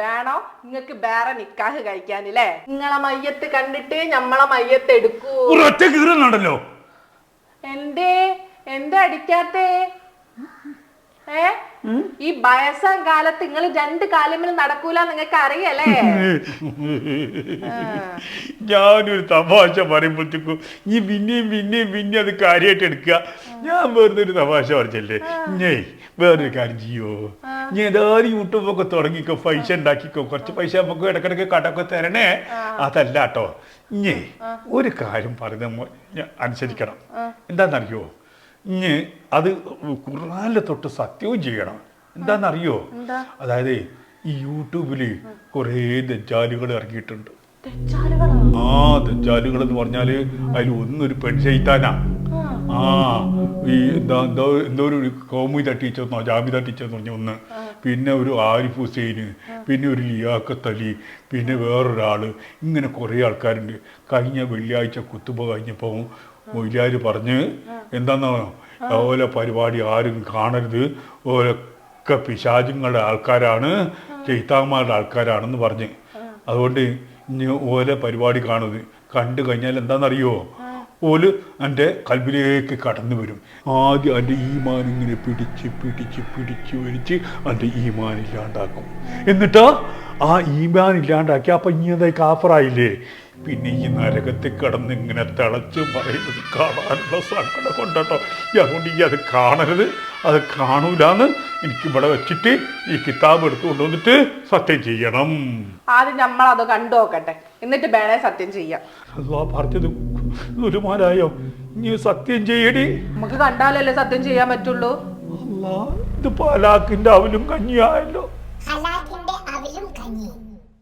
വേണോ നിങ്ങക്ക് വേറെ നിക്കാഹ് കഴിക്കാനില്ലേ? നിങ്ങളെ മയ്യത്ത് കണ്ടിട്ട് ഞമ്മളെ മയ്യത്ത് എടുക്കൂ. ഒറ്റ കീറുന്നുണ്ടല്ലോ. എന്തേ എന്താ അടിക്കാത്തേ? ഈ വയസ്സാം കാലത്ത് നിങ്ങൾ രണ്ട് കാലമിൽ നടക്കൂല നിങ്ങൾക്ക് അറിയല്ലേ? ഞാനൊരു തമാശ പറയുമ്പോഴത്തേക്കും ഈ പിന്നെയും അത് കാര്യമായിട്ട് എടുക്കുക. ഞാൻ വെറുതെ ഒരു തമാശ പറഞ്ഞല്ലേ. വേറൊരു കാര്യം ചെയ്യോ, ഞാൻ ഏതായാലും യൂട്യൂബൊക്കെ തുടങ്ങിക്കോ, പൈസ ഉണ്ടാക്കിക്കോ, കുറച്ച് പൈസ നമുക്ക് ഇടക്കിടക്ക് കടമൊക്കെ തരണേ. അതല്ല കേട്ടോ, ഒരു കാര്യം പറഞ്ഞ അനുസരിക്കണം. എന്താണെന്നറിയോ, അത് ഖുർആനിലെ തൊട്ട് സത്യവും ചെയ്യണം. എന്താണെന്നറിയോ, അതായത് ഈ യൂട്യൂബില് കുറേ ദജ്ജാലുകൾ ഇറങ്ങിയിട്ടുണ്ട്. ദജ്ജാലുകൾ എന്ന് പറഞ്ഞാല് അതിൽ ഒന്നൊരു പെൺശൈത്താനാ. ഈ എന്തോ ഒരു കോമിത ടീച്ചർ ജാമിത ടീച്ചർ എന്ന് പറഞ്ഞ ഒന്ന്, പിന്നെ ഒരു ആരിഫ് ഹുസൈന്, പിന്നെ ഒരു ലിയാഖത്ത് അലി, പിന്നെ വേറൊരാള്, ഇങ്ങനെ കുറേ ആൾക്കാരുണ്ട്. കഴിഞ്ഞ വെള്ളിയാഴ്ച കുത്തുബ കഴിഞ്ഞപ്പോൾ മൊയ്ലാർ പറഞ്ഞ് എന്താണെന്നോ, ഓരോ പരിപാടി ആരും കാണരുത്, ഓരൊക്കെ പിശാചുങ്ങളുടെ ആൾക്കാരാണ്, ചൈത്താന്മാരുടെ ആൾക്കാരാണെന്ന് പറഞ്ഞ്. അതുകൊണ്ട് ഇനി ഓരോ പരിപാടി കാണുന്നത് കണ്ടു കഴിഞ്ഞാൽ എന്താണെന്നറിയോ, ഓല് എൻ്റെ കൽബിലേക്ക് കടന്നു വരും. ആദ്യം എൻ്റെ ഈമാൻ ഇങ്ങനെ പിടിച്ച് വലിച്ച് എൻ്റെ ഈമാൻ ഇല്ലാണ്ടാക്കും. എന്നിട്ടോ ആ ഈമാൻ ഇല്ലാണ്ടാക്കി അപ്പം ഇനി എന്തായി കാഫറായില്ലേ. പിന്നെ ഈ നരകത്തിൽ കിടന്ന് ഇങ്ങനെ തിളച്ച് പറയുന്നത് കാണാനുള്ള സങ്കടം കൊണ്ടോ. അതുകൊണ്ട് ഈ അത് കാണരുത്, അത് കാണൂലാന്ന് എനിക്ക് ഇവിടെ വെച്ചിട്ട് ഈ കിതാബ് എടുത്തു കൊണ്ടുവന്നിട്ട് സത്യം ചെയ്യണം. ആദ്യം നമ്മളത് കണ്ടു നോക്കട്ടെ, എന്നിട്ട് വേണേ സത്യം ചെയ്യാം. അല്ലാ പറഞ്ഞത് ഒരുമാനായോ, ഇനി സത്യം ചെയ്യടി. നമുക്ക് കണ്ടാലല്ലേ സത്യം ചെയ്യാൻ പറ്റുള്ളൂ. അല്ലാ, ഇത് പാലാക്കിന്റെ അവലും കഞ്ഞിയായല്ലോ. ഹലാക്കിന്റെ അവലും കഞ്ഞി.